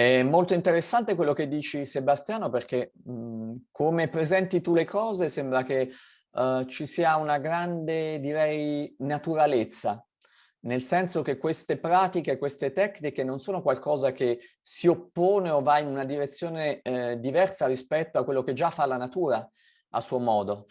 È molto interessante quello che dici, Sebastiano, perché come presenti tu le cose sembra che ci sia una grande, direi, naturalezza, nel senso che queste pratiche, queste tecniche non sono qualcosa che si oppone o va in una direzione diversa rispetto a quello che già fa la natura a suo modo.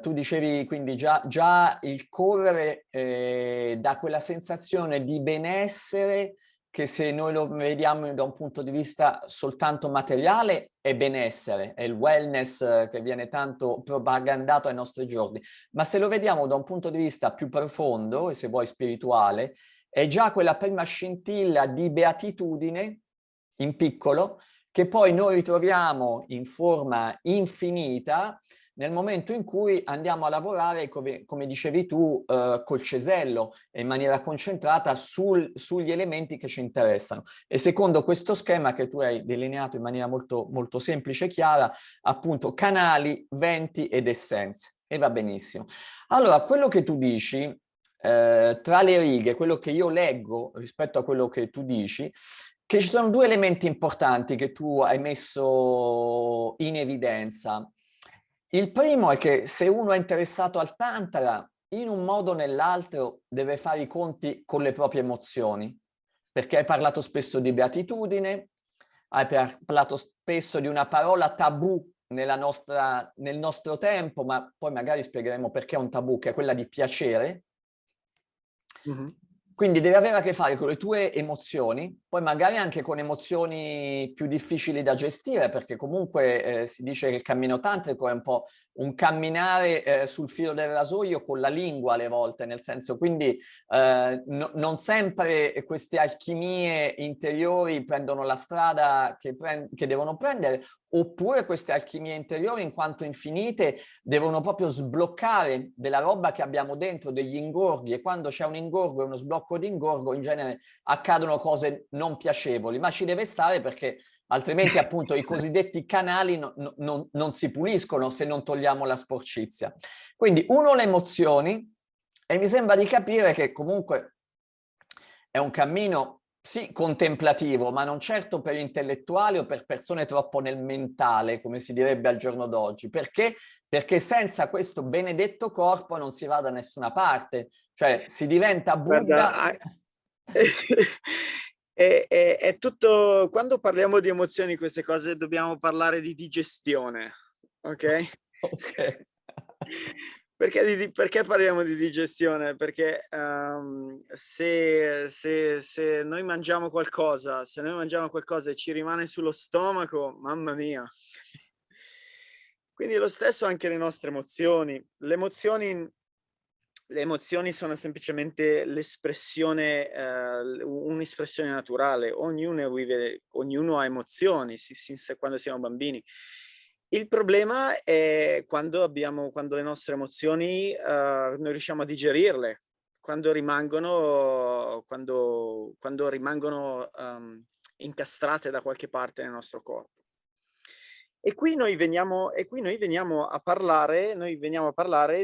Tu dicevi quindi già il correre dà quella sensazione di benessere che se noi lo vediamo da un punto di vista soltanto materiale è benessere, è il wellness che viene tanto propagandato ai nostri giorni, ma se lo vediamo da un punto di vista più profondo e se vuoi spirituale, è già quella prima scintilla di beatitudine in piccolo che poi noi ritroviamo in forma infinita nel momento in cui andiamo a lavorare, come dicevi tu, col cesello e in maniera concentrata sugli elementi che ci interessano. E secondo questo schema che tu hai delineato in maniera molto, molto semplice e chiara, appunto canali, venti ed essenze. E va benissimo. Allora, quello che tu dici, tra le righe, quello che io leggo rispetto a quello che tu dici, che ci sono due elementi importanti che tu hai messo in evidenza. Il primo è che se uno è interessato al Tantra, in un modo o nell'altro deve fare i conti con le proprie emozioni, perché hai parlato spesso di beatitudine, hai parlato spesso di una parola tabù nel nostro tempo, ma poi magari spiegheremo perché è un tabù, che è quella di piacere. Quindi devi avere a che fare con le tue emozioni, poi magari anche con emozioni più difficili da gestire, perché comunque si dice che il cammino tantrico è un po' un camminare sul filo del rasoio con la lingua alle volte, nel senso, quindi non sempre queste alchimie interiori prendono la strada che devono prendere, oppure queste alchimie interiori, in quanto infinite, devono proprio sbloccare della roba che abbiamo dentro, degli ingorghi, e quando c'è un ingorgo e uno sblocco di ingorgo, in genere accadono cose non piacevoli, ma ci deve stare perché altrimenti appunto i cosiddetti canali non si puliscono se non togliamo la sporcizia. Quindi uno, le emozioni, e mi sembra di capire che comunque è un cammino sì contemplativo, ma non certo per intellettuali o per persone troppo nel mentale, come si direbbe al giorno d'oggi. Perché? Perché senza questo benedetto corpo non si va da nessuna parte, cioè si diventa Buddha. Guarda, è tutto, quando parliamo di emozioni, queste cose, dobbiamo parlare di digestione, ok? Ok. Perché parliamo di digestione? Perché se noi mangiamo qualcosa, se noi mangiamo qualcosa e ci rimane sullo stomaco, mamma mia. Quindi è lo stesso anche le nostre emozioni. Le emozioni sono semplicemente l'espressione, un'espressione naturale. Ognuno ha emozioni, quando siamo bambini. Il problema è quando le nostre emozioni, non riusciamo a digerirle, quando rimangono, incastrate da qualche parte nel nostro corpo. E qui noi veniamo a parlare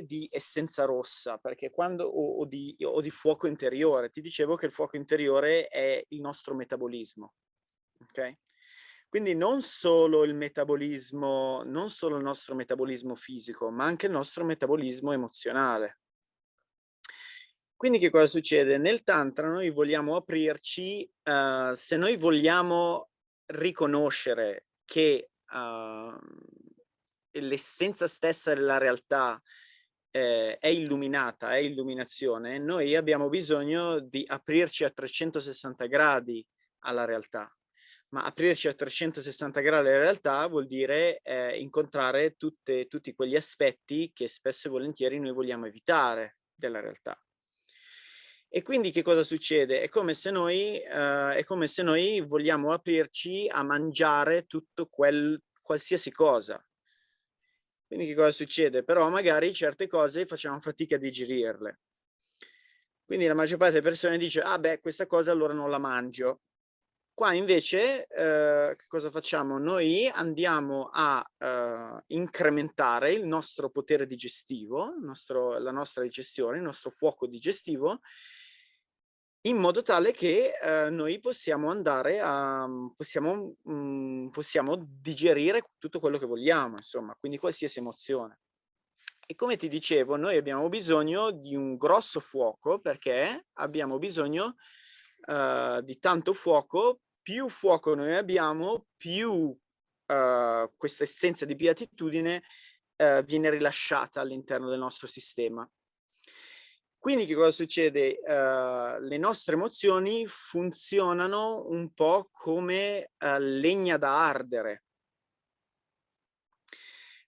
di essenza rossa, perché o di fuoco interiore. Ti dicevo che il fuoco interiore è il nostro metabolismo, okay? Quindi non solo il nostro metabolismo fisico, ma anche il nostro metabolismo emozionale. Quindi che cosa succede? Nel tantra noi vogliamo aprirci, se noi vogliamo riconoscere che, l'essenza stessa della realtà, è illuminata, è illuminazione, noi abbiamo bisogno di aprirci a 360 gradi alla realtà. Ma aprirci a 360 gradi alla realtà vuol dire, incontrare tutti quegli aspetti che spesso e volentieri noi vogliamo evitare della realtà. E quindi che cosa succede? È come se noi vogliamo aprirci a mangiare tutto qualsiasi cosa. Quindi che cosa succede? Però magari certe cose facciamo fatica a digerirle. Quindi la maggior parte delle persone dice: "Ah beh, questa cosa allora non la mangio". Qua invece, che cosa facciamo? Noi andiamo a, incrementare il nostro potere digestivo, la nostra digestione, il nostro fuoco digestivo, in modo tale che noi possiamo andare possiamo digerire tutto quello che vogliamo, insomma, quindi qualsiasi emozione. E come ti dicevo, noi abbiamo bisogno di un grosso fuoco, perché abbiamo bisogno di tanto fuoco. Più fuoco noi abbiamo, più questa essenza di beatitudine viene rilasciata all'interno del nostro sistema. Quindi che cosa succede? Le nostre emozioni funzionano un po' come legna da ardere.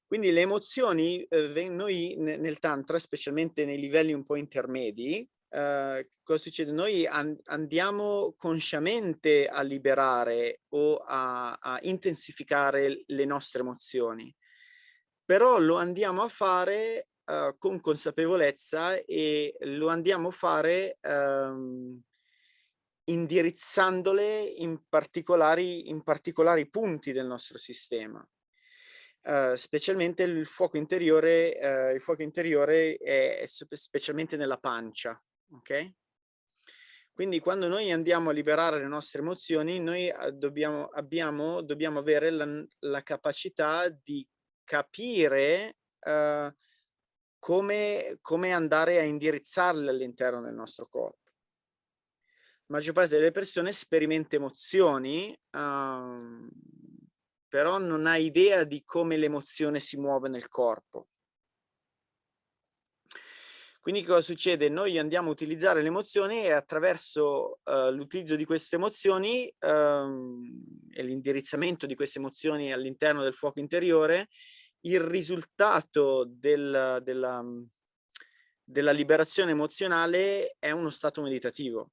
Quindi le emozioni, noi nel tantra, specialmente nei livelli un po' intermedi, cosa succede? Noi andiamo consciamente a liberare o a intensificare le nostre emozioni, però lo andiamo a fare con consapevolezza, e lo andiamo a fare indirizzandole in particolari punti del nostro sistema. Specialmente il fuoco interiore è specialmente nella pancia, okay? Quindi quando noi andiamo a liberare le nostre emozioni, noi dobbiamo avere la capacità di capire come andare a indirizzarle all'interno del nostro corpo. La maggior parte delle persone sperimenta emozioni, però non ha idea di come l'emozione si muove nel corpo. Quindi cosa succede? Noi andiamo a utilizzare le emozioni, e attraverso l'utilizzo di queste emozioni e l'indirizzamento di queste emozioni all'interno del fuoco interiore, il risultato della liberazione emozionale è uno stato meditativo.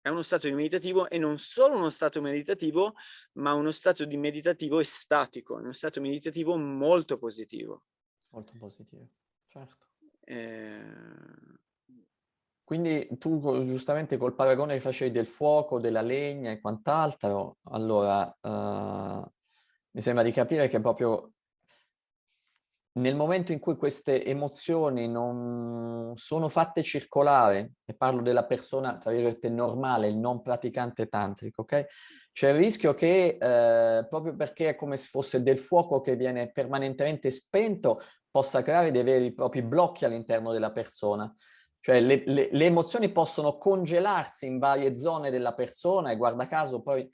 È uno stato di meditativo, e non solo uno stato meditativo, ma uno stato di meditativo estatico, uno stato meditativo molto positivo. Molto positivo, certo. Ehm Quindi tu giustamente col paragone che facevi del fuoco, della legna e quant'altro, allora mi sembra di capire che proprio nel momento in cui queste emozioni non sono fatte circolare, e parlo della persona, tra virgolette, normale, il non praticante tantrico, ok? C'è il rischio che, proprio perché è come se fosse del fuoco che viene permanentemente spento, possa creare dei veri e propri blocchi all'interno della persona. Cioè le emozioni possono congelarsi in varie zone della persona, e guarda caso poi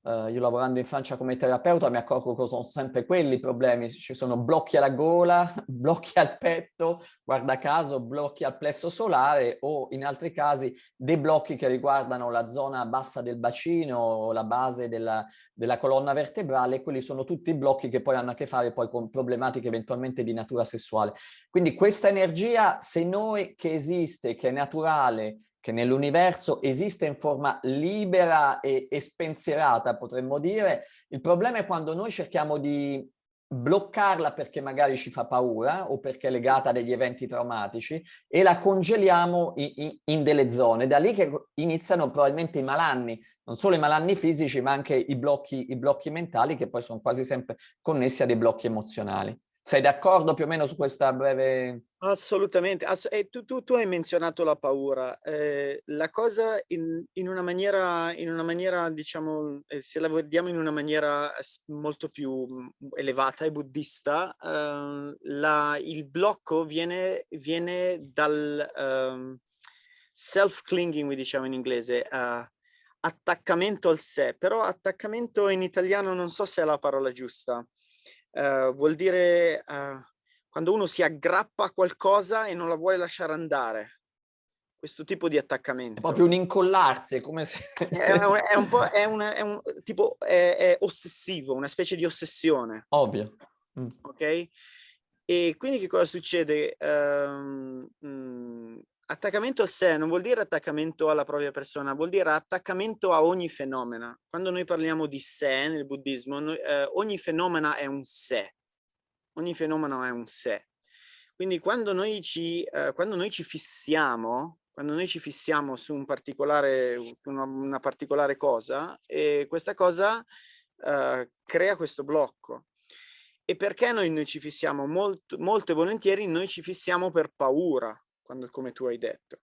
io lavorando in Francia come terapeuta mi accorgo che sono sempre quelli i problemi, ci sono blocchi alla gola, blocchi al petto, guarda caso blocchi al plesso solare, o in altri casi dei blocchi che riguardano la zona bassa del bacino, la base della colonna vertebrale. Quelli sono tutti blocchi che poi hanno a che fare poi con problematiche eventualmente di natura sessuale. Quindi questa energia, se noi che esiste, che è naturale, che nell'universo esiste in forma libera e spensierata, potremmo dire, il problema è quando noi cerchiamo di bloccarla perché magari ci fa paura o perché è legata a degli eventi traumatici, e la congeliamo in delle zone. Da lì che iniziano probabilmente i malanni, non solo i malanni fisici, ma anche i blocchi mentali, che poi sono quasi sempre connessi a dei blocchi emozionali. Sei d'accordo più o meno su questa breve... Assolutamente, e tu hai menzionato la paura. La cosa in una maniera diciamo, se la vediamo in una maniera molto più elevata e buddista, il blocco viene dal self-clinging, diciamo in inglese, attaccamento al sé, però attaccamento in italiano non so se è la parola giusta. Vuol dire quando uno si aggrappa a qualcosa e non la vuole lasciare andare. Questo tipo di È attaccamento. proprio un incollarsi, è come se... È un po', è un tipo, è ossessivo, una specie di ossessione. Ovvio. Ok? E quindi che cosa succede? Attaccamento a sé non vuol dire attaccamento alla propria persona, vuol dire attaccamento a ogni fenomeno. Quando noi parliamo di sé nel buddismo, ogni fenomeno è un sé. Ogni fenomeno è un sé. Quindi quando noi ci fissiamo, su un particolare, su una particolare cosa, questa cosa crea questo blocco. E perché noi ci fissiamo? Molto e volentieri noi ci fissiamo per paura, come tu hai detto.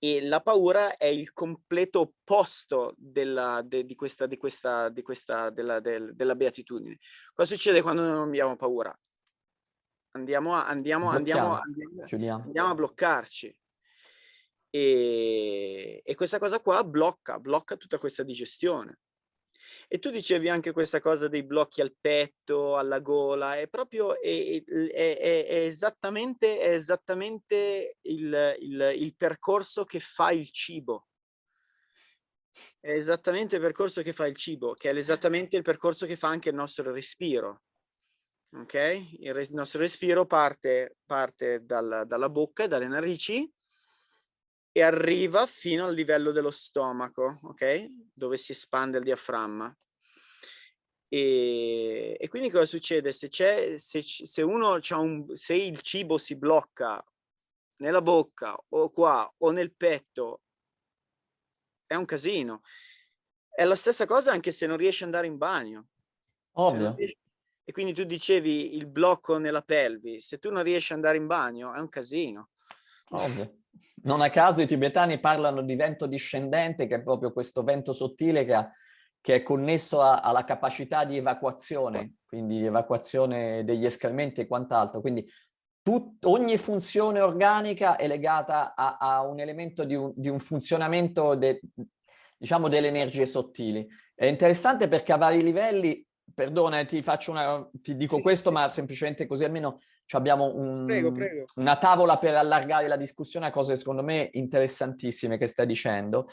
E la paura è il completo opposto della beatitudine. Cosa succede quando non abbiamo paura? Andiamo Blocchiamo, chiudiamo. a bloccarci. E questa cosa qua blocca tutta questa digestione. E tu dicevi anche questa cosa dei blocchi al petto, alla gola, è proprio è esattamente il percorso che fa il cibo. È esattamente il percorso che fa il cibo, che è esattamente il percorso che fa anche il nostro respiro. Ok? Il nostro respiro parte dalla bocca e dalle narici e arriva fino al livello dello stomaco, ok? Dove si espande il diaframma. E quindi cosa succede? Se il cibo si blocca nella bocca o qua o nel petto, è un casino. È la stessa cosa anche se non riesci ad andare in bagno. Ovvio. E quindi tu dicevi il blocco nella pelvi, se tu non riesci ad andare in bagno è un casino. Ovvio. Non a caso i tibetani parlano di vento discendente, che è proprio questo vento sottile che è connesso alla capacità di evacuazione, quindi evacuazione degli escrementi e quant'altro. Quindi ogni funzione organica è legata a un elemento di un funzionamento, diciamo, delle energie sottili. È interessante perché a vari livelli, perdona, ti dico Sì, questo, sì. ma semplicemente così almeno abbiamo Prego. una tavola per allargare la discussione a cose secondo me interessantissime che stai dicendo.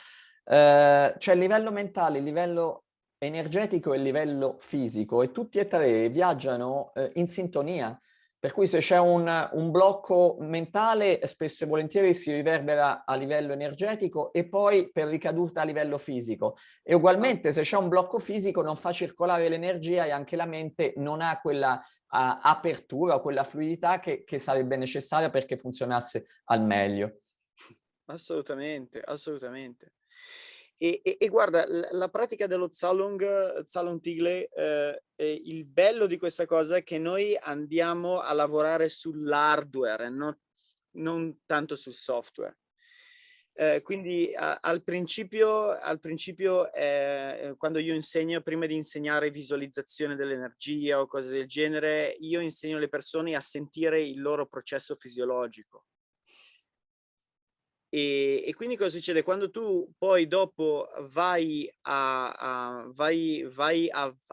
C'è il livello mentale, il livello energetico e il livello fisico e tutti e tre viaggiano in sintonia. Per cui se c'è un blocco mentale, spesso e volentieri si riverbera a livello energetico e poi per ricaduta a livello fisico. E ugualmente se c'è un blocco fisico non fa circolare l'energia e anche la mente non ha quella apertura o quella fluidità che sarebbe necessaria perché funzionasse al meglio. Assolutamente. E guarda, la pratica dello Tsalung Tigle, il bello di questa cosa è che noi andiamo a lavorare sull'hardware e non tanto sul software. Quindi al principio quando io insegno, prima di insegnare visualizzazione dell'energia o cose del genere, io insegno alle persone a sentire il loro processo fisiologico. E quindi cosa succede? Quando tu poi dopo vai a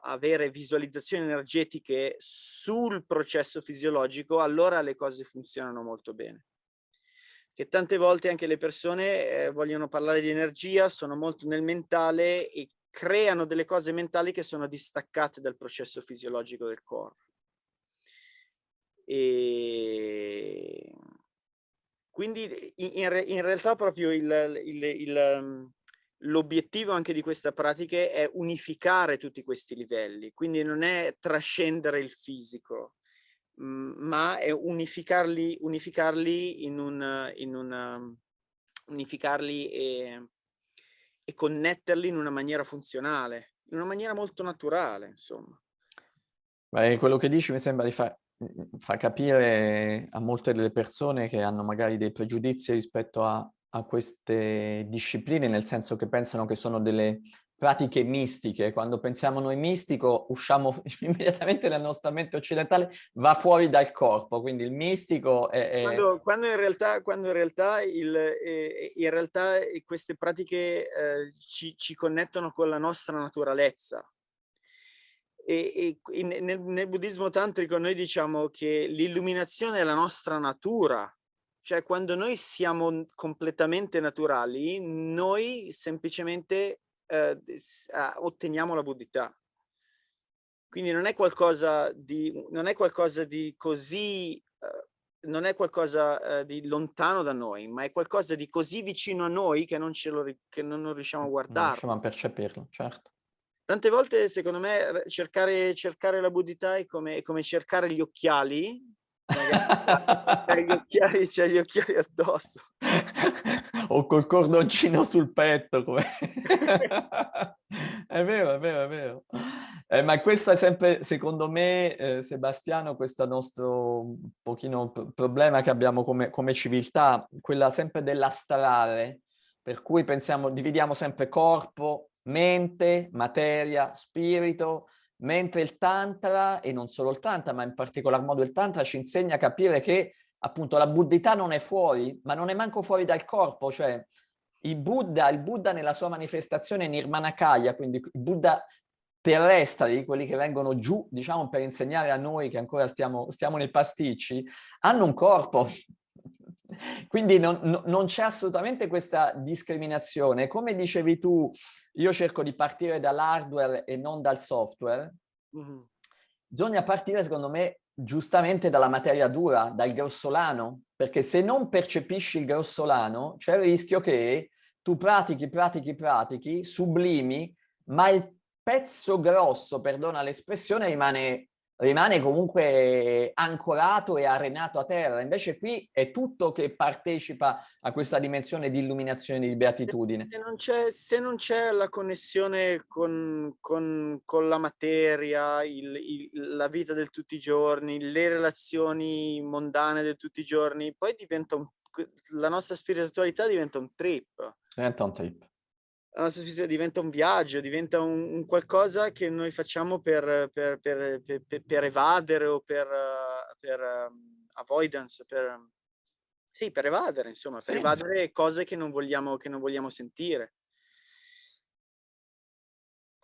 avere visualizzazioni energetiche sul processo fisiologico, allora le cose funzionano molto bene. Che tante volte anche le persone vogliono parlare di energia, sono molto nel mentale e creano delle cose mentali che sono distaccate dal processo fisiologico del corpo. E quindi in realtà proprio l'obiettivo anche di queste pratiche è unificare tutti questi livelli, quindi non è trascendere il fisico, ma è unificarli unificarli e connetterli in una maniera funzionale, in una maniera molto naturale, insomma. Beh, quello che dici mi sembra di fa capire a molte delle persone che hanno magari dei pregiudizi rispetto a queste discipline, nel senso che pensano che sono delle pratiche mistiche. Quando pensiamo noi mistico, usciamo immediatamente dalla nostra mente occidentale, va fuori dal corpo, quindi il mistico è... Quando in realtà queste pratiche ci connettono con la nostra naturalezza. Nel buddismo tantrico noi diciamo che l'illuminazione è la nostra natura, cioè quando noi siamo completamente naturali, noi semplicemente otteniamo la buddhità. Quindi non è qualcosa di così, non è qualcosa di lontano da noi, ma è qualcosa di così vicino a noi che non riusciamo a Non riusciamo a guardarlo. percepirlo, certo. Tante volte, secondo me, cercare la buddhità è come cercare gli occhiali, magari, C'ha gli occhiali addosso. O col cordoncino sul petto. Come... È vero, è vero, è vero. Ma questo è sempre, secondo me, Sebastiano, questo nostro un pochino problema che abbiamo come civiltà, quella sempre dell'astrale, per cui pensiamo, dividiamo sempre corpo, mente, materia, spirito, mentre il Tantra, e non solo il Tantra, ma in particolar modo il Tantra, ci insegna a capire che appunto la buddhità non è fuori, ma non è manco fuori dal corpo, cioè il Buddha nella sua manifestazione Nirmanakaya, quindi i Buddha terrestri, quelli che vengono giù, diciamo, per insegnare a noi che ancora stiamo nei pasticci, hanno un corpo. Quindi non c'è assolutamente questa discriminazione. Come dicevi tu, io cerco di partire dall'hardware e non dal software. Bisogna partire, secondo me, giustamente dalla materia dura, dal grossolano, perché se non percepisci il grossolano, c'è il rischio che tu pratichi, sublimi, ma il pezzo grosso, perdona l'espressione, rimane comunque ancorato e arenato a terra. Invece qui è tutto che partecipa a questa dimensione di illuminazione, di beatitudine. Se non c'è la connessione con la materia, la vita del tutti i giorni, le relazioni mondane del tutti i giorni, poi la nostra spiritualità diventa un trip. Diventa un trip. La nostra spiritualità diventa un viaggio, diventa un qualcosa che noi facciamo per evadere o per avoidance, per evadere, insomma, per evadere cose che non vogliamo sentire.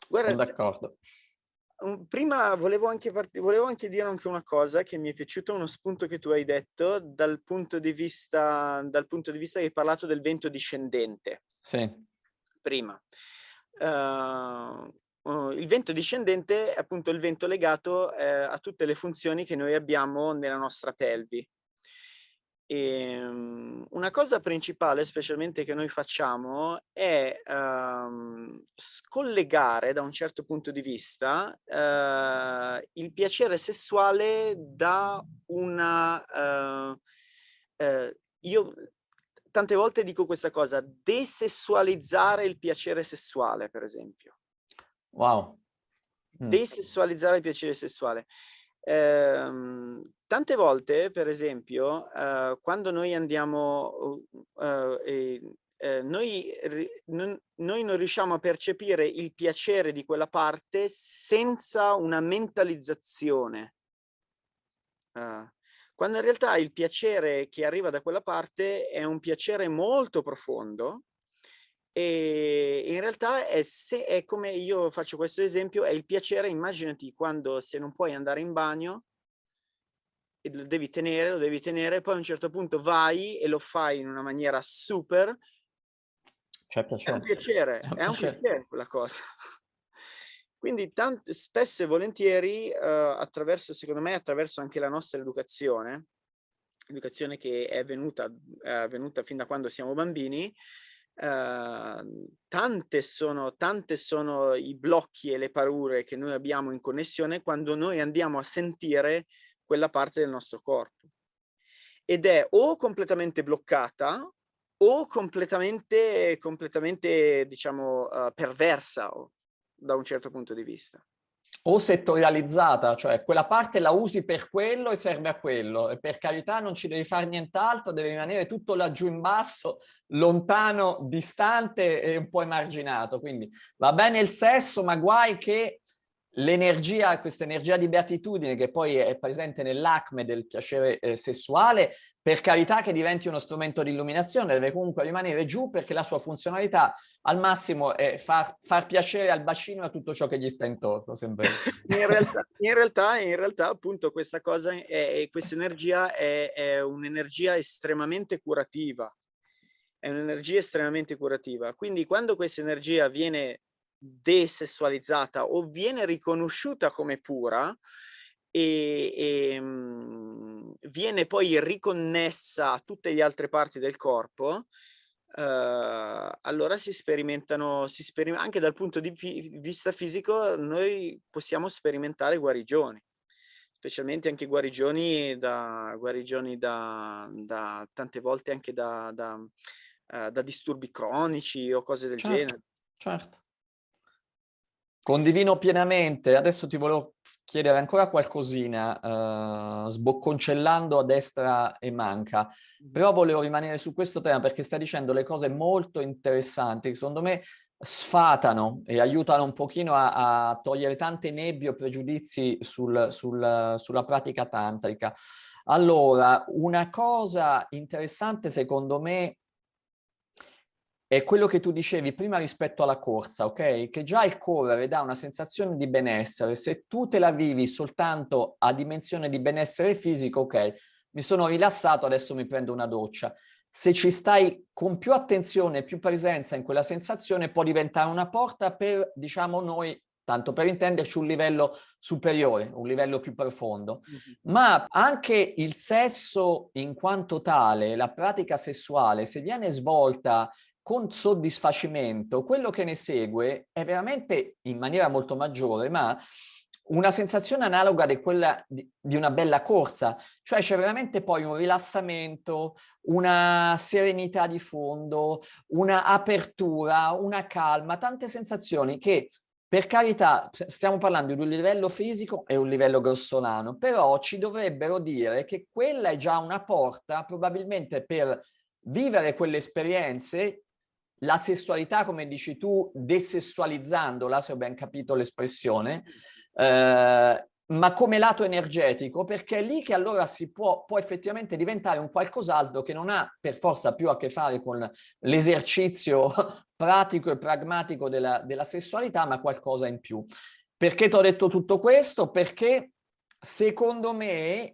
Guarda, sono d'accordo. Prima volevo anche dire anche una cosa che mi è piaciuto, uno spunto che tu hai detto dal punto di vista che hai parlato del vento discendente. Sì. Prima. Il vento discendente è appunto il vento legato a tutte le funzioni che noi abbiamo nella nostra pelvi. Una cosa principale, specialmente che noi facciamo, è scollegare da un certo punto di vista il piacere sessuale da io tante volte dico questa cosa, desessualizzare il piacere sessuale, per esempio. Wow. Desessualizzare il piacere sessuale. Tante volte, per esempio, quando noi andiamo, noi non riusciamo a percepire il piacere di quella parte senza una mentalizzazione. Quando in realtà il piacere che arriva da quella parte è un piacere molto profondo e in realtà è come io faccio questo esempio, è il piacere, immaginati quando se non puoi andare in bagno e lo devi tenere, poi a un certo punto vai e lo fai in una maniera super. C'è È un piacere. piacere quella cosa. Quindi spesso e volentieri, secondo me, attraverso anche la nostra educazione che è venuta fin da quando siamo bambini, tante sono i blocchi e le paure che noi abbiamo in connessione quando noi andiamo a sentire quella parte del nostro corpo. Ed è o completamente bloccata o completamente diciamo, perversa da un certo punto di vista. O settorializzata, cioè quella parte la usi per quello e serve a quello, e per carità non ci devi fare nient'altro, deve rimanere tutto laggiù in basso, lontano, distante e un po' emarginato. Quindi va bene il sesso, ma guai che l'energia, questa energia di beatitudine che poi è presente nell'acme del piacere sessuale, per carità che diventi uno strumento di illuminazione, deve comunque rimanere giù perché la sua funzionalità al massimo è far piacere al bacino a tutto ciò che gli sta intorno, sempre. In realtà appunto questa cosa questa energia è un'energia estremamente curativa. È un'energia estremamente curativa. Quindi quando questa energia viene desessualizzata o viene riconosciuta come pura e viene poi riconnessa a tutte le altre parti del corpo, allora si sperimentano anche dal punto di vista fisico noi possiamo sperimentare guarigioni. specialmente anche guarigioni da tante volte anche da disturbi cronici o cose del Certo, genere. certo. Condivido pienamente. Adesso ti volevo chiedere ancora qualcosina, sbocconcellando a destra e manca. Mh-mh. Però volevo rimanere su questo tema perché stai dicendo le cose molto interessanti che secondo me sfatano e aiutano un pochino a togliere tante nebbie o pregiudizi sulla pratica tantrica. Allora, una cosa interessante secondo me è quello che tu dicevi prima rispetto alla corsa, ok? Che già il correre dà una sensazione di benessere. Se tu te la vivi soltanto a dimensione di benessere fisico, ok, mi sono rilassato, adesso mi prendo una doccia. Se ci stai con più attenzione, più presenza in quella sensazione, può diventare una porta per, diciamo noi, tanto per intenderci, un livello superiore, un livello più profondo. Mh-mh. Ma anche il sesso in quanto tale, la pratica sessuale, se viene svolta con soddisfacimento, quello che ne segue è veramente in maniera molto maggiore, ma una sensazione analoga di quella di una bella corsa, cioè c'è veramente poi un rilassamento, una serenità di fondo, una apertura, una calma, tante sensazioni che per carità stiamo parlando di un livello fisico e un livello grossolano, però ci dovrebbero dire che quella è già una porta probabilmente per vivere quelle esperienze, la sessualità, come dici tu, desessualizzandola, se ho ben capito l'espressione, ma come lato energetico, perché è lì che allora si può effettivamente diventare un qualcos'altro che non ha per forza più a che fare con l'esercizio pratico e pragmatico della sessualità, ma qualcosa in più. Perché ti ho detto tutto questo? Perché secondo me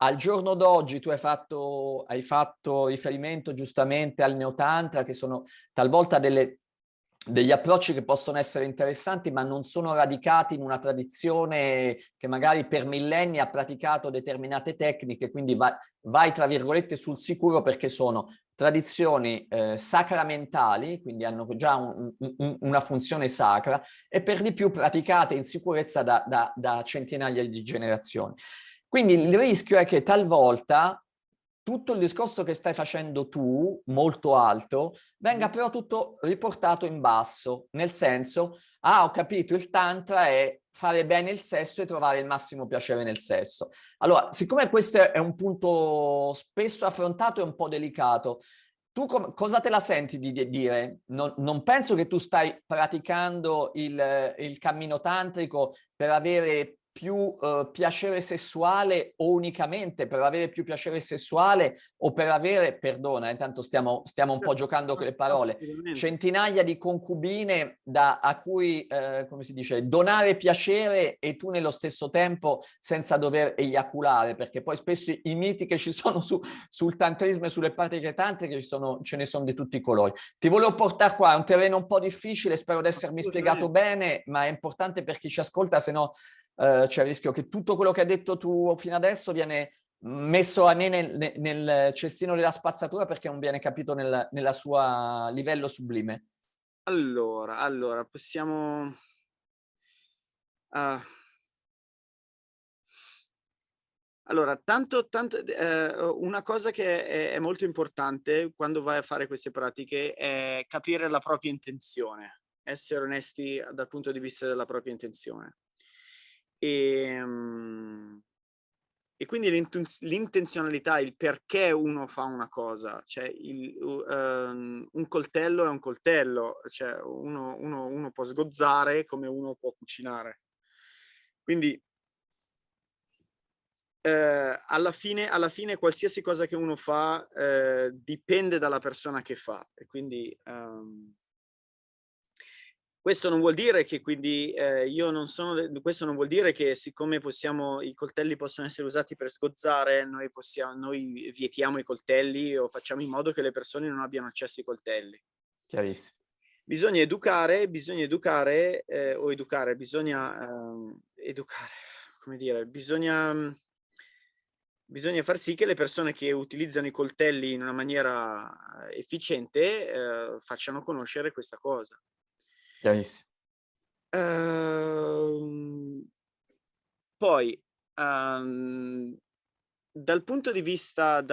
al giorno d'oggi tu hai fatto riferimento giustamente al neotantra, che sono talvolta degli approcci che possono essere interessanti, ma non sono radicati in una tradizione che magari per millenni ha praticato determinate tecniche, quindi vai tra virgolette sul sicuro perché sono tradizioni sacramentali, quindi hanno già una funzione sacra e per di più praticate in sicurezza da centinaia di generazioni. Quindi il rischio è che talvolta tutto il discorso che stai facendo tu, molto alto, venga Mh-mh. però tutto riportato in basso, nel senso, ah, ho capito, il tantra è fare bene il sesso e trovare il massimo piacere nel sesso. Allora, siccome questo è un punto spesso affrontato e un po' delicato, tu cosa te la senti di dire? Non penso che tu stai praticando il cammino tantrico per avere più piacere sessuale o unicamente per avere più piacere sessuale o per avere, perdona, intanto stiamo un po' giocando con le parole, Assolutamente. centinaia di concubine a cui, come si dice, donare piacere e tu nello stesso tempo senza dover eiaculare, perché poi spesso i miti che ci sono sul tantrismo e sulle pratiche tantriche ce ne sono di tutti i colori. Ti volevo portare qua, è un terreno un po' difficile, spero di essermi spiegato Assolutamente. bene, ma è importante per chi ci ascolta, se no c'è il rischio che tutto quello che hai detto tu fino adesso viene messo a me nel cestino della spazzatura perché non viene capito nella sua livello sublime. Allora possiamo ah, allora tanto una cosa che è molto importante quando vai a fare queste pratiche è capire la propria intenzione, essere onesti dal punto di vista della propria intenzione. Ehm E quindi l'intenzionalità, il perché uno fa una cosa, cioè un coltello è un coltello, cioè uno può sgozzare come uno può cucinare. Quindi, alla fine qualsiasi cosa che uno fa, dipende dalla persona che fa e quindi, questo non vuol dire che quindi, io non sono de questo non vuol dire che siccome i coltelli possono essere usati per sgozzare, noi vietiamo i coltelli o facciamo in modo che le persone non abbiano accesso ai coltelli. Chiarissimo. Educare, come dire, bisogna far sì che le persone che utilizzano i coltelli in una maniera efficiente, facciano conoscere questa cosa. Chiarissimo. Ehm, Poi dal punto di vista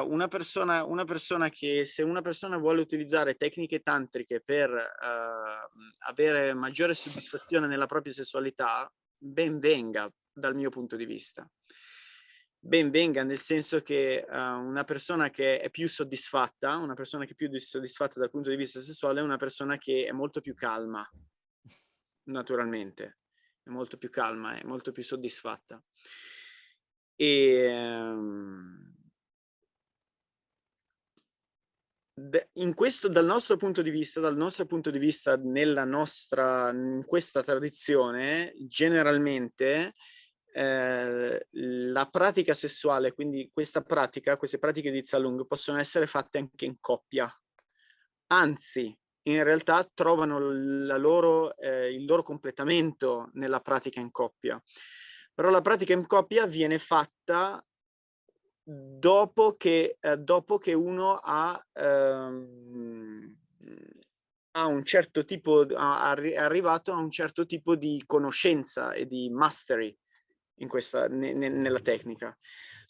una persona che, se una persona vuole utilizzare tecniche tantriche per avere maggiore soddisfazione nella propria sessualità, ben venga dal mio punto di vista. Ben venga, nel senso che una persona che è più soddisfatta, dal punto di vista sessuale, è una persona che è molto più calma, naturalmente, è molto più calma, è molto più soddisfatta. E in questo, dal nostro punto di vista, in questa tradizione, generalmente la pratica sessuale, quindi queste pratiche di Tsalung possono essere fatte anche in coppia. Anzi, in realtà trovano il loro completamento nella pratica in coppia. Però la pratica in coppia viene fatta dopo che uno è arrivato a un certo tipo di conoscenza e di mastery nella tecnica.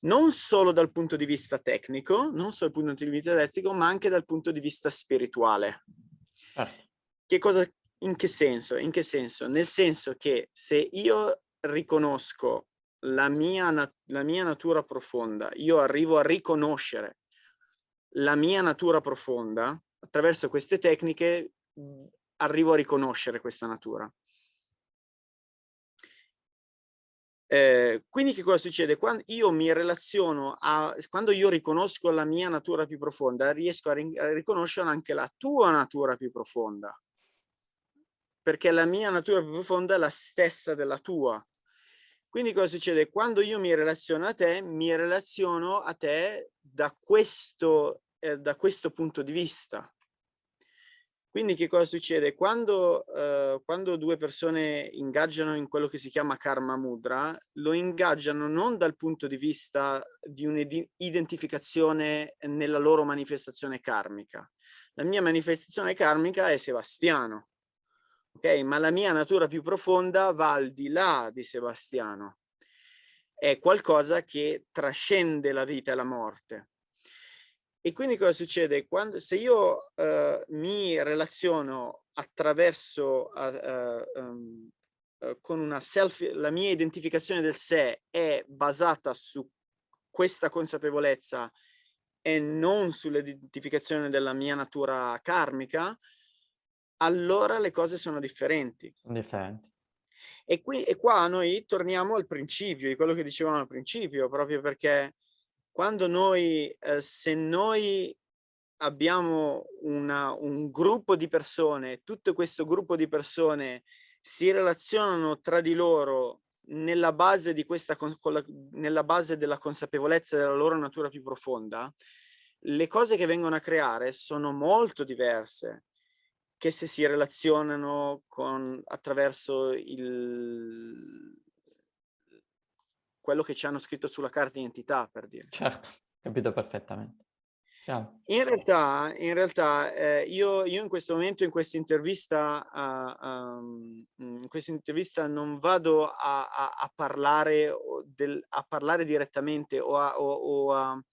Non solo dal punto di vista tecnico, ma anche dal punto di vista spirituale. Certo. In che senso? Nel senso che se io riconosco la mia natura profonda, io arrivo a riconoscere la mia natura profonda, attraverso queste tecniche arrivo a riconoscere questa natura. Quindi che cosa succede? Quando io riconosco la mia natura più profonda, riesco a riconoscere anche la tua natura più profonda, perché la mia natura più profonda è la stessa della tua. Quindi cosa succede? Quando io mi relaziono a te da questo punto di vista. Quindi che cosa succede? Quando due persone ingaggiano in quello che si chiama Karma Mudra, lo ingaggiano non dal punto di vista di un'identificazione nella loro manifestazione karmica. La mia manifestazione karmica è Sebastiano, ok? Ma la mia natura più profonda va al di là di Sebastiano. È qualcosa che trascende la vita e la morte. E quindi cosa succede? Se io mi relaziono attraverso con la mia identificazione del sé è basata su questa consapevolezza e non sull'identificazione della mia natura karmica, allora le cose sono differenti. E qua noi torniamo al principio, di quello che dicevamo al principio, proprio perché quando se noi abbiamo un gruppo di persone, tutto questo gruppo di persone si relazionano tra di loro nella base della consapevolezza della loro natura più profonda, le cose che vengono a creare sono molto diverse che se si relazionano attraverso quello che ci hanno scritto sulla carta d'identità, per dire. Certo, capito perfettamente. Chiaro. In realtà io in questo momento, in questa intervista non vado a parlare direttamente o a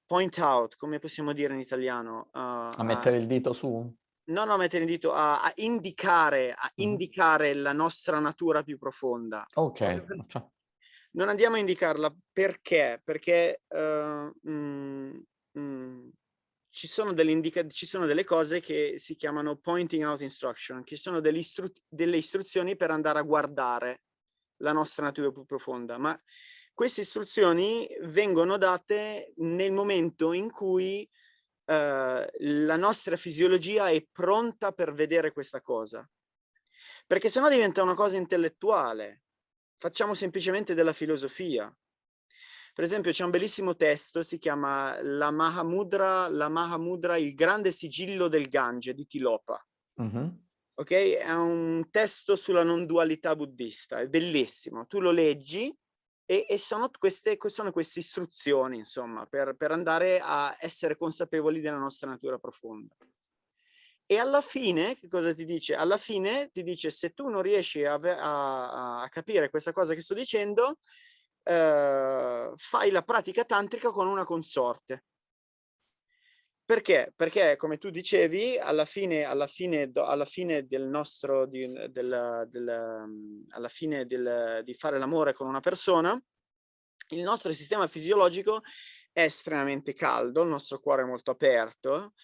point out, come possiamo dire in italiano? A mettere il dito su? No, mettere il dito, a indicare la nostra natura più profonda. Ok. Non andiamo a indicarla perché? Perché ci sono delle cose che si chiamano pointing out instruction, che sono delle istruzioni per andare a guardare la nostra natura più profonda, ma queste istruzioni vengono date nel momento in cui la nostra fisiologia è pronta per vedere questa cosa, perché sennò diventa una cosa intellettuale. Facciamo semplicemente della filosofia. Per esempio c'è un bellissimo testo, si chiama la Mahamudra, il grande sigillo del Gange di Tilopa. Ok? È un testo sulla non dualità buddista, è bellissimo. Tu lo leggi e sono queste istruzioni, insomma, per andare a essere consapevoli della nostra natura profonda. E alla fine, che cosa ti dice? Alla fine ti dice, se tu non riesci a capire questa cosa che sto dicendo, fai la pratica tantrica con una consorte. Perché? Perché come tu dicevi, alla fine del nostro, alla fine di fare l'amore con una persona, il nostro sistema fisiologico è estremamente caldo, il nostro cuore è molto aperto,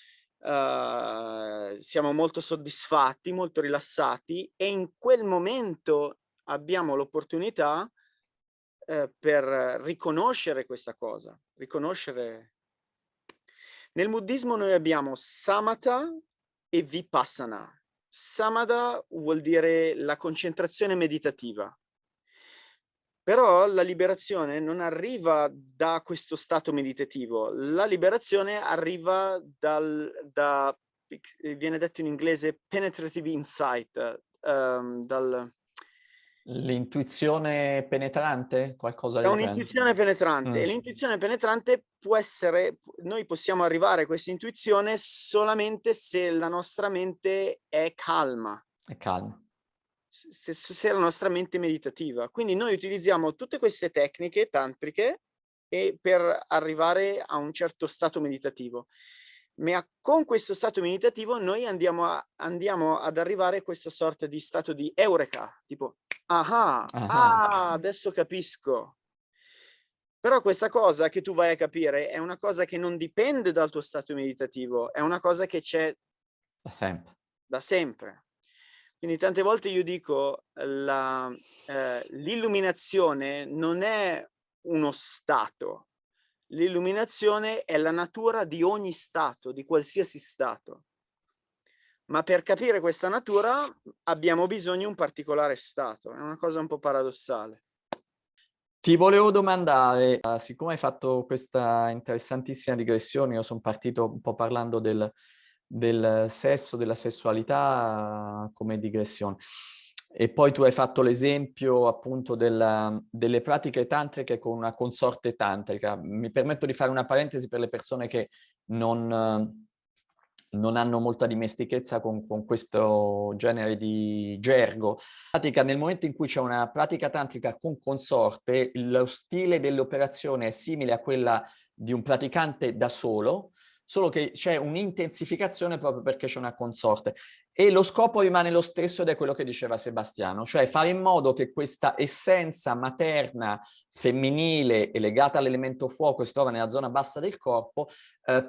siamo molto soddisfatti, molto rilassati, e in quel momento abbiamo l'opportunità, per riconoscere questa cosa, riconoscere. Nel buddismo noi abbiamo samatha e vipassana. Samatha vuol dire la concentrazione meditativa. Però la liberazione non arriva da questo stato meditativo, la liberazione arriva viene detto in inglese penetrative insight, L'intuizione penetrante? Qualcosa da del genere? un'intuizione penetrante. Mm, E l'intuizione penetrante può essere, noi possiamo arrivare a questa intuizione solamente se la nostra mente è calma. è calmo. Se la nostra mente è meditativa. Quindi noi utilizziamo tutte queste tecniche tantriche per arrivare a un certo stato meditativo. Ma con questo stato meditativo noi andiamo ad arrivare a questa sorta di stato di eureka, tipo, Ah, adesso capisco. Però questa cosa che tu vai a capire è una cosa che non dipende dal tuo stato meditativo, è una cosa che c'è da sempre. da sempre. Quindi tante volte io dico, l'illuminazione non è uno stato, l'illuminazione è la natura di ogni stato, di qualsiasi stato. Ma per capire questa natura abbiamo bisogno di un particolare stato, è una cosa un po' paradossale. Ti volevo domandare, siccome hai fatto questa interessantissima digressione, io sono partito un po' parlando del sesso, della sessualità come digressione. E poi tu hai fatto l'esempio appunto delle pratiche tantriche con una consorte tantrica. Mi permetto di fare una parentesi per le persone che non hanno molta dimestichezza con questo genere di gergo. Nel momento in cui c'è una pratica tantrica con consorte, lo stile dell'operazione è simile a quella di un praticante da solo che c'è un'intensificazione proprio perché c'è una consorte. E lo scopo rimane lo stesso ed è quello che diceva Sebastiano, cioè fare in modo che questa essenza materna, femminile e legata all'elemento fuoco che si trova nella zona bassa del corpo,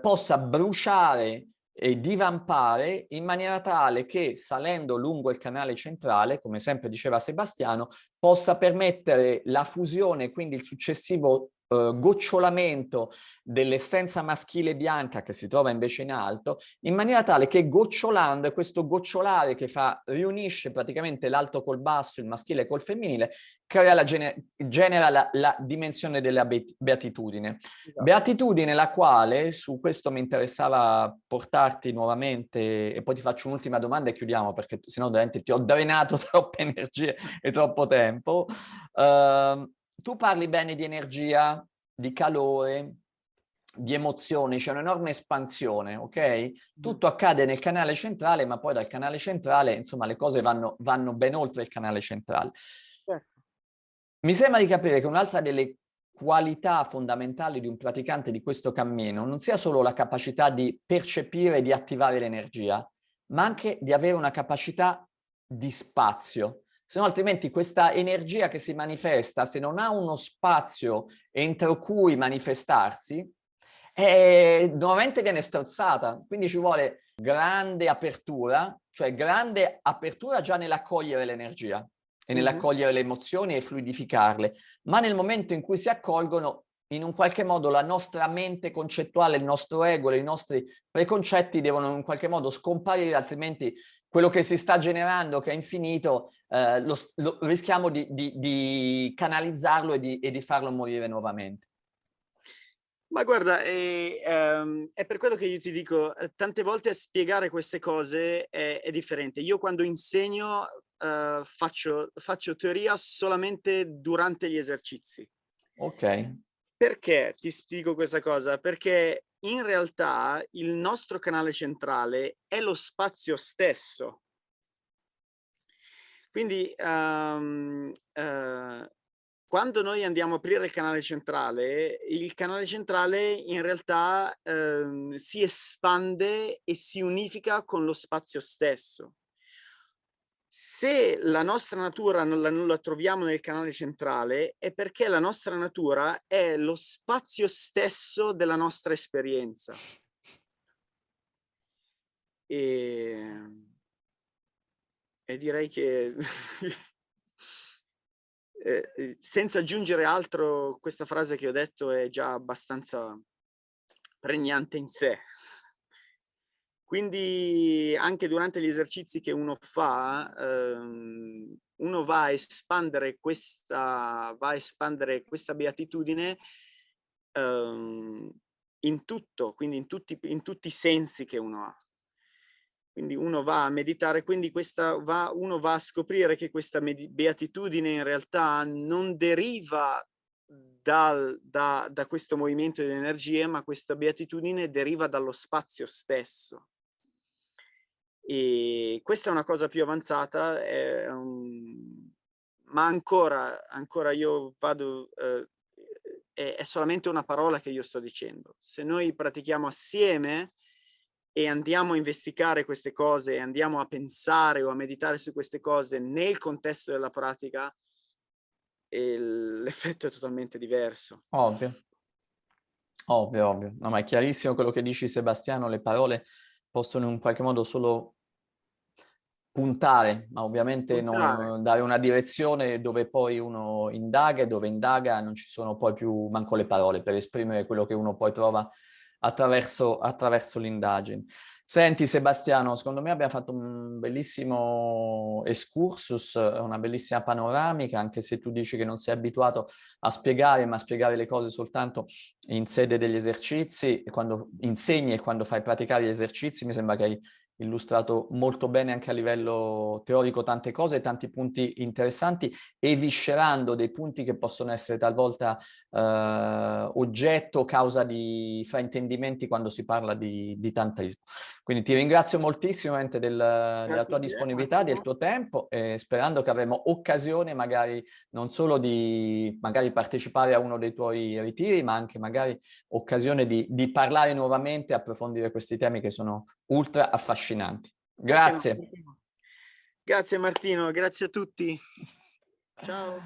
possa bruciare e divampare in maniera tale che, salendo lungo il canale centrale, come sempre diceva Sebastiano, possa permettere la fusione, quindi il successivo gocciolamento dell'essenza maschile bianca che si trova invece in alto, in maniera tale che gocciolando, è questo gocciolare che riunisce praticamente l'alto col basso, il maschile col femminile, genera la dimensione della beatitudine. Esatto. Beatitudine la quale, su questo mi interessava portarti nuovamente, e poi ti faccio un'ultima domanda e chiudiamo, perché sennò veramente ti ho drenato troppe energie e troppo tempo. Tu parli bene di energia, di calore, di emozioni, c'è un'enorme espansione, ok? Tutto accade nel canale centrale, ma poi dal canale centrale, insomma, le cose vanno ben oltre il canale centrale. Certo. Mi sembra di capire che un'altra delle qualità fondamentali di un praticante di questo cammino non sia solo la capacità di percepire e di attivare l'energia, ma anche di avere una capacità di spazio. Se no, altrimenti questa energia che si manifesta, se non ha uno spazio entro cui manifestarsi, nuovamente viene strozzata. Quindi ci vuole grande apertura, cioè grande apertura già nell'accogliere l'energia e nell'accogliere le emozioni e fluidificarle, ma nel momento in cui si accolgono, in un qualche modo la nostra mente concettuale, il nostro ego, i nostri preconcetti devono in qualche modo scomparire, altrimenti quello che si sta generando, che è infinito, rischiamo di canalizzarlo e di farlo morire nuovamente. Ma guarda, è per quello che io ti dico, tante volte spiegare queste cose è differente. Io quando insegno, faccio teoria solamente durante gli esercizi. Ok. Perché ti dico questa cosa? Perché in realtà il nostro canale centrale è lo spazio stesso. Quindi quando noi andiamo a aprire il canale centrale in realtà si espande e si unifica con lo spazio stesso. Se la nostra natura non la troviamo nel canale centrale, è perché la nostra natura è lo spazio stesso della nostra esperienza. E direi che senza aggiungere altro, questa frase che ho detto è già abbastanza pregnante in sé. Quindi anche durante gli esercizi che uno fa, uno va a espandere questa beatitudine in tutto, quindi in tutti i sensi che uno ha. Quindi uno va a meditare, quindi uno va a scoprire che questa beatitudine in realtà non deriva da questo movimento di energie, ma questa beatitudine deriva dallo spazio stesso. E questa è una cosa più avanzata, ma ancora io vado, è solamente una parola che io sto dicendo. Se noi pratichiamo assieme e andiamo a investigare queste cose, e andiamo a pensare o a meditare su queste cose nel contesto della pratica, l'effetto è totalmente diverso. Ovvio. Ovvio, ovvio. No, ma è chiarissimo quello che dici, Sebastiano, le parole possono in qualche modo solo puntare, ma ovviamente non dare una direzione dove poi uno indaga, e dove indaga non ci sono poi più manco le parole per esprimere quello che uno poi trova attraverso l'indagine. Senti Sebastiano, secondo me abbiamo fatto un bellissimo excursus, una bellissima panoramica, anche se tu dici che non sei abituato a spiegare, ma a spiegare le cose soltanto in sede degli esercizi, e quando insegni e quando fai praticare gli esercizi, mi sembra che hai illustrato molto bene anche a livello teorico tante cose, tanti punti interessanti, eviscerando dei punti che possono essere talvolta oggetto, causa di fraintendimenti quando si parla di tantrismo. Quindi ti ringrazio moltissimo della tua disponibilità, del tuo tempo, e sperando che avremo occasione magari non solo di partecipare a uno dei tuoi ritiri, ma anche magari occasione di parlare nuovamente e approfondire questi temi che sono ultra affascinanti. Grazie. Grazie Martino, grazie a tutti. Ciao.